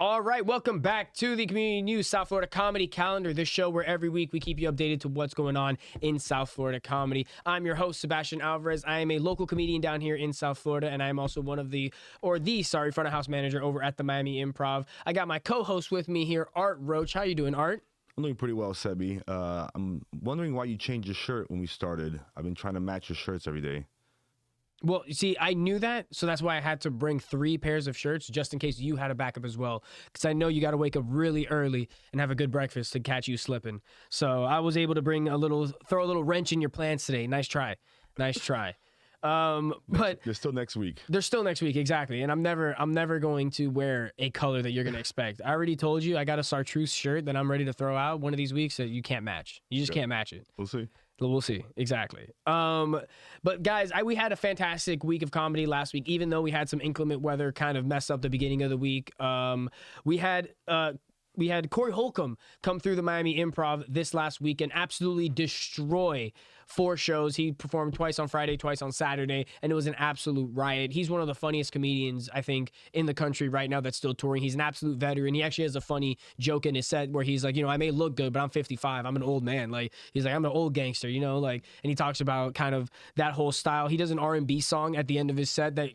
All right, welcome back to the Community News South Florida Comedy Calendar, this show where every week we keep you updated to what's going on in South Florida comedy. I'm your host, Sebastian Alvarez. I am a local comedian down here in South Florida, and I am also one of the front of house manager over at the Miami Improv. I got my co-host with me here, Art Roche. How you doing, Art? I'm doing pretty well, Sebi. I'm wondering why you changed your shirt when we started. I've been trying to match your shirts every day. Well, you see, I knew that, so that's why I had to bring 3 pairs of shirts just in case you had a backup as well. Because I know you got to wake up really early and have a good breakfast to catch you slipping. So I was able to throw a little wrench in your plans today. Nice try. But they're still next week. They're still next week, exactly. And I'm never going to wear a color that you're going to expect. I already told you I got a Chartreuse shirt that I'm ready to throw out one of these weeks that you can't match. You just can't match it. We'll see. We'll see. Exactly. But guys, we had a fantastic week of comedy last week, even though we had some inclement weather kind of mess up the beginning of the week. We had Corey Holcomb come through the Miami Improv this last week and absolutely destroy 4 shows. He performed twice on Friday, twice on Saturday, and it was an absolute riot. He's one of the funniest comedians, I think, in the country right now that's still touring. He's an absolute veteran. He actually has a funny joke in his set where he's like, I may look good, but I'm 55. I'm an old man. Like, he's like, I'm an old gangster, and he talks about kind of that whole style. He does an R&B song at the end of his set that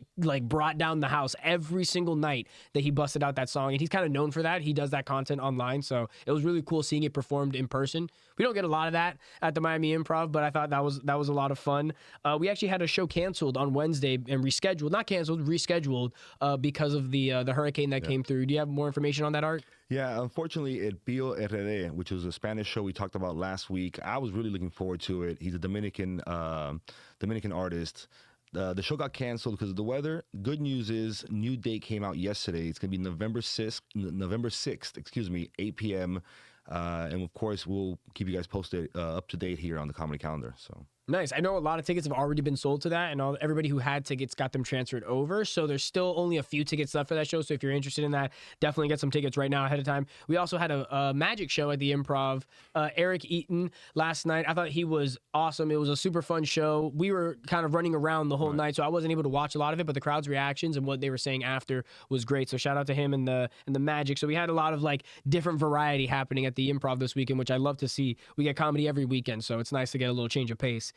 brought down the house every single night that he busted out that song, and he's kind of known for that. He does that content online, so it was really cool seeing it performed in person. We don't get a lot of that at the Miami Improv, but I thought that was a lot of fun. We actually had a show canceled on Wednesday and rescheduled because of the hurricane that came through. Do you have more information on that, Art? Yeah, unfortunately, El Pío Herrera, which was a Spanish show we talked about last week, I was really looking forward to it. He's a Dominican artist. The show got canceled because of the weather. Good news is, new date came out yesterday. It's going to be November 6th, 8 p.m. And of course, we'll keep you guys posted up to date here on the Comedy Calendar. So. Nice. I know a lot of tickets have already been sold to that, and everybody who had tickets got them transferred over. So there's still only a few tickets left for that show. So if you're interested in that, definitely get some tickets right now ahead of time. We also had a magic show at the Improv. Eric Eaton last night. I thought he was awesome. It was a super fun show. We were kind of running around the whole night, so I wasn't able to watch a lot of it, but the crowd's reactions and what they were saying after was great. So shout out to him and the magic. So we had a lot of different variety happening at the Improv this weekend, which I love to see. We get comedy every weekend, so it's nice to get a little change of pace.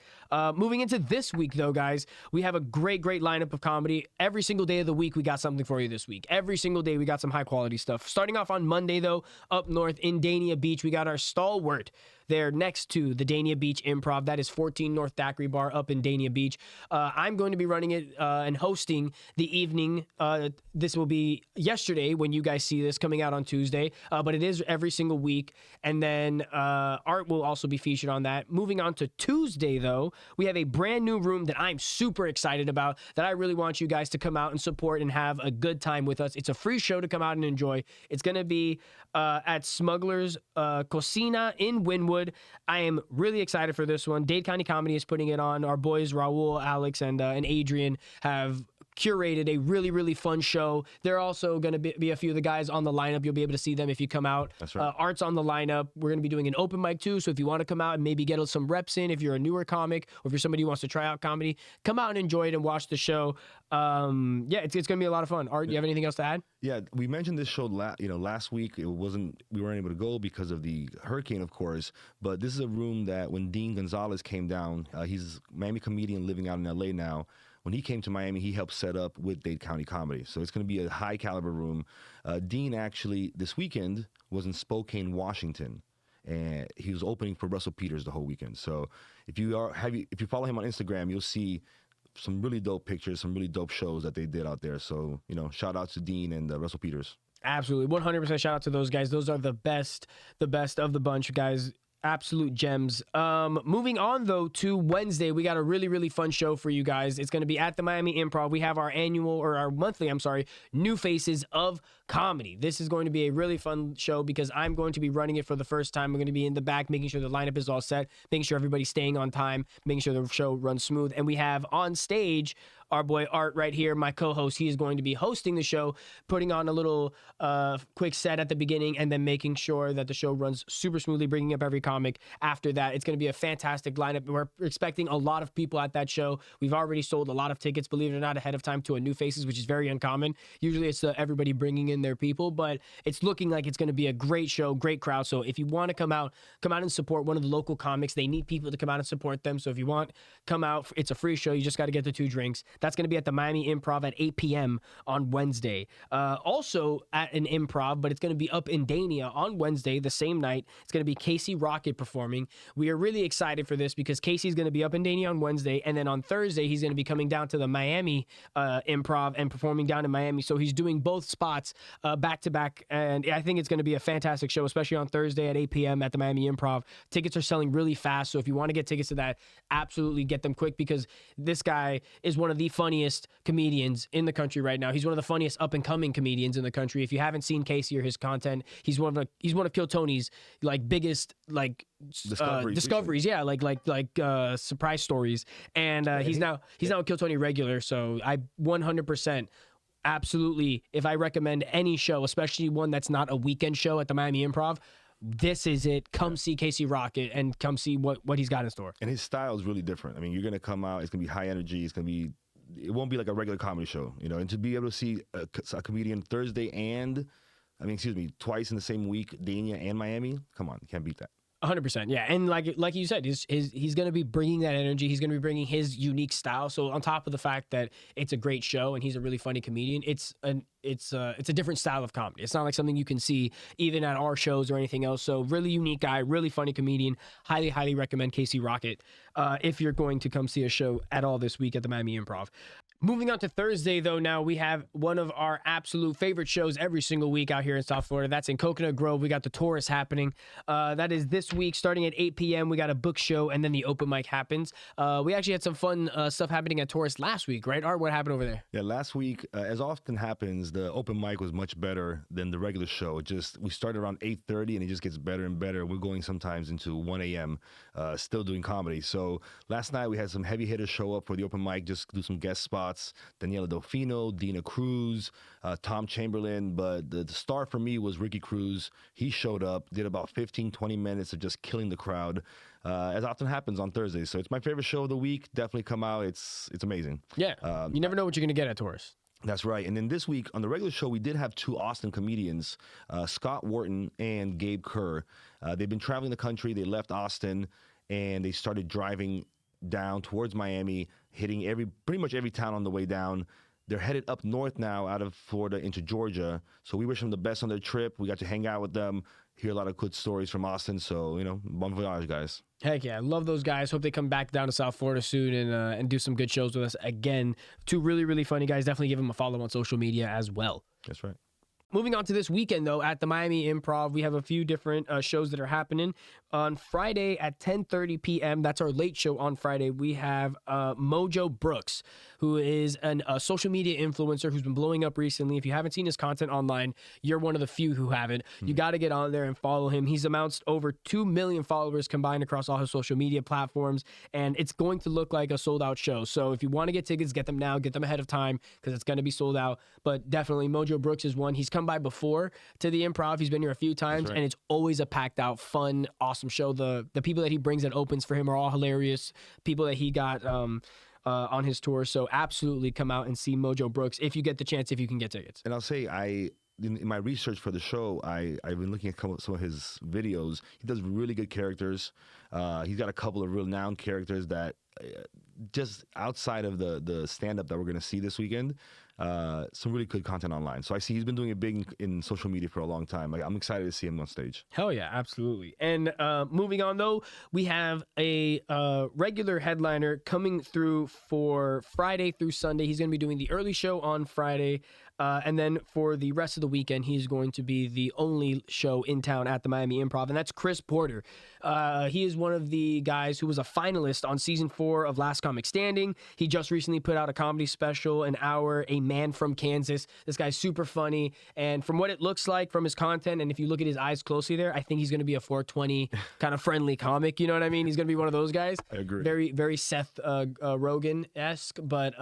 Moving into this week, though, guys, we have a great lineup of comedy. Every single day of the week, we got something for you this week. Every single day, we got some high-quality stuff. Starting off on Monday, though, up north in Dania Beach, we got our stalwart there next to the Dania Beach Improv. That is 14 North Thackeray Bar up in Dania Beach. I'm going to be running it and hosting the evening. This will be yesterday when you guys see this coming out on Tuesday, but it is every single week. And then Art will also be featured on that. Moving on to Tuesday, though, we have a brand new room that I'm super excited about that I really want you guys to come out and support and have a good time with us. It's a free show to come out and enjoy. It's going to be at Smuggler's Cocina in Wynwood. I am really excited for this one. Dade County Comedy is putting it on. Our boys Raul, Alex, and Adrian have curated a really fun show. They're also going to be a few of the guys on the lineup. You'll be able to see them if you come out. That's right. Art's on the lineup. We're going to be doing an open mic too, so if you want to come out and maybe get some reps in, if you're a newer comic or if you're somebody who wants to try out comedy, come out and enjoy it and watch the show. It's going to be a lot of fun. Art, do you have anything else to add? Yeah, we mentioned this show last week. We weren't able to go because of the hurricane, of course, but this is a room that when Dean Gonzalez came down, he's a Miami comedian living out in LA now. When he came to Miami, he helped set up with Dade County Comedy. So it's going to be a high-caliber room. Dean actually, this weekend, was in Spokane, Washington. And he was opening for Russell Peters the whole weekend. So if you follow him on Instagram, you'll see some really dope pictures, some really dope shows that they did out there. So, shout out to Dean and Russell Peters. Absolutely. 100% shout out to those guys. Those are the best of the bunch, guys. Absolute gems. Moving on, though, to Wednesday, we got a really fun show for you guys. It's going to be at the Miami Improv. We have our monthly, New Faces of Comedy. This is going to be a really fun show because I'm going to be running it for the first time. I'm going to be in the back, making sure the lineup is all set, making sure everybody's staying on time, making sure the show runs smooth. And we have on stage our boy Art right here, my co-host. He is going to be hosting the show, putting on a little quick set at the beginning, and then making sure that the show runs super smoothly, bringing up every comic after that. It's going to be a fantastic lineup. We're expecting a lot of people at that show. We've already sold a lot of tickets, believe it or not, ahead of time to a new faces, which is very uncommon. Usually it's everybody bringing in their people, but it's looking like it's going to be a great show, great crowd. So if you want to come out and support one of the local comics. They need people to come out and support them. So if you want, come out. It's a free show. You just got to get the 2 drinks. That's going to be at the Miami Improv at 8 p.m. on Wednesday. Also at an improv, but it's going to be up in Dania on Wednesday, the same night. It's going to be Casey Rocket performing. We are really excited for this because Casey's going to be up in Dania on Wednesday, and then on Thursday he's going to be coming down to the Miami Improv and performing down in Miami. So he's doing both spots back to back, and I think it's going to be a fantastic show, especially on Thursday at 8 p.m. at the Miami Improv. Tickets are selling really fast, so if you want to get tickets to that, absolutely get them quick because this guy is one of the funniest comedians in the country right now. He's one of the funniest up-and-coming comedians in the country. If you haven't seen Casey or his content, he's one of Kill Tony's biggest discoveries, surprise stories, and he's now a Kill Tony regular. So I 100%. Absolutely. If I recommend any show, especially one that's not a weekend show at the Miami Improv, this is it. Come see Casey Rocket and come see what he's got in store. And his style is really different. I mean, you're going to come out, it's going to be high energy. It won't be like a regular comedy show, and to be able to see a comedian twice in the same week, Dania and Miami, come on, you can't beat that. 100%, yeah, and like you said, he's going to be bringing that energy. He's going to be bringing his unique style. So on top of the fact that it's a great show and he's a really funny comedian, it's a different style of comedy. It's not like something you can see even at our shows or anything else. So really unique guy, really funny comedian. Highly recommend Casey Rocket if you're going to come see a show at all this week at the Miami Improv. Moving on to Thursday, though, now we have one of our absolute favorite shows every single week out here in South Florida. That's in Coconut Grove. We got the Taurus happening. That is this week starting at 8 p.m. We got a book show, and then the open mic happens. We actually had some fun stuff happening at Taurus last week, right, Art? What happened over there? Yeah, last week, as often happens, the open mic was much better than the regular show. We started around 8:30, and it just gets better and better. We're going sometimes into 1 a.m., still doing comedy. So last night, we had some heavy hitters show up for the open mic, just do some guest spots. Daniela Delfino, Dina Cruz, Tom Chamberlain, but the star for me was Ricky Cruz. He showed up, did about 15-20 minutes of just killing the crowd, as often happens on Thursdays. So it's my favorite show of the week. Definitely come out. It's amazing. Yeah, you never know what you're going to get at Taurus. That's right. And then this week on the regular show, we did have 2 Austin comedians, Scott Wharton and Gabe Kerr. They've been traveling the country. They left Austin and they started driving down towards Miami, hitting pretty much every town on the way down. They're headed up north now out of Florida into Georgia. So we wish them the best on their trip. We got to hang out with them, hear a lot of good stories from Austin. So, bon voyage, guys. Heck yeah, I love those guys. Hope they come back down to South Florida soon and do some good shows with us again. 2 really, really funny guys. Definitely give them a follow on social media as well. That's right. Moving on to this weekend, though, at the Miami Improv, we have a few different shows that are happening. On Friday at 10:30 p.m., that's our late show on Friday, we have Mojo Brooks, who is a social media influencer who's been blowing up recently. If you haven't seen his content online, you're one of the few who haven't. You got to get on there and follow him. He's amassed over 2 million followers combined across all his social media platforms, and it's going to look like a sold-out show. So if you want to get tickets, get them now. Get them ahead of time because it's going to be sold out. But definitely, Mojo Brooks is one. He's come by before to the Improv. He's been here a few times, and it's always a packed-out, fun, awesome show. The people that he brings that opens for him are all hilarious. People that he got on his tour. So absolutely come out and see Mojo Brooks if you get the chance, if you can get tickets. And I'll say in my research for the show, I've been looking at some of his videos. He does really good characters. He's got a couple of renowned characters that just outside of the stand-up that we're going to see this weekend, some really good content online. So I see he's been doing it big in social media for a long time. I'm excited to see him on stage. Hell yeah, absolutely. And moving on, though, we have a regular headliner coming through for Friday through Sunday. He's going to be doing the early show on Friday. And then for the rest of the weekend, he's going to be the only show in town at the Miami Improv, and that's Chris Porter. He is one of the guys who was a finalist on season 4 of Last Comic Standing. He just recently put out a comedy special, an hour, A Man from Kansas. This guy's super funny, and from what it looks like from his content, and if you look at his eyes closely there, I think he's going to be a 420 kind of friendly comic. You know what I mean? He's going to be one of those guys. I agree. Very, very Seth Rogen-esque, but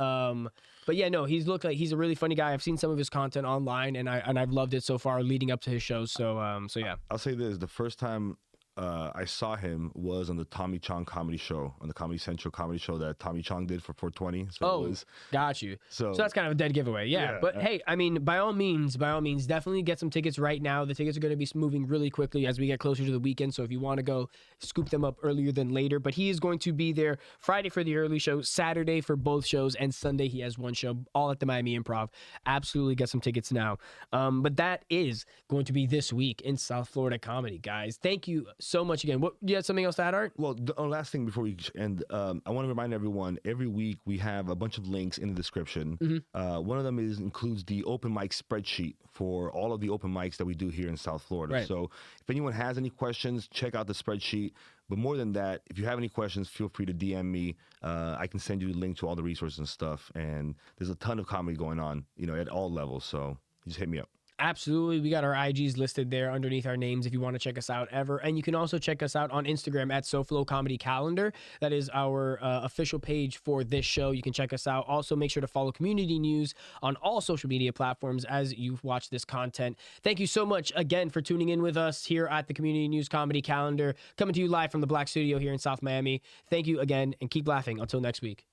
yeah, no, he's a really funny guy. I've seen some of his content online, and I've loved it so far leading up to his shows. So yeah. I'll say this: the first time I saw him was on the Tommy Chong comedy show, on the Comedy Central comedy show that Tommy Chong did for 420. So got you. So that's kind of a dead giveaway. Yeah. But hey, I mean, by all means, definitely get some tickets right now. The tickets are going to be moving really quickly as we get closer to the weekend. So if you want to go, scoop them up earlier than later. But he is going to be there Friday for the early show, Saturday for both shows, and Sunday he has one show, all at the Miami Improv. Absolutely get some tickets now. But that is going to be this week in South Florida comedy, guys. Thank you so much again. What, you had something else to add, Art? Well, the last thing before we end, I want to remind everyone, every week we have a bunch of links in the description. One of them includes the open mic spreadsheet for all of the open mics that we do here in South Florida. Right. So if anyone has any questions, check out the spreadsheet. But more than that, if you have any questions, feel free to DM me. I can send you a link to all the resources and stuff. And there's a ton of comedy going on, at all levels. So just hit me up. Absolutely. We got our IGs listed there underneath our names if you want to check us out ever. And you can also check us out on Instagram at SoFlo Comedy Calendar. That is our official page for this show. You can check us out. Also, make sure to follow Community News on all social media platforms as you watch this content. Thank you so much again for tuning in with us here at the Community News Comedy Calendar, coming to you live from the Black Studio here in South Miami. Thank you again, and keep laughing. Until next week.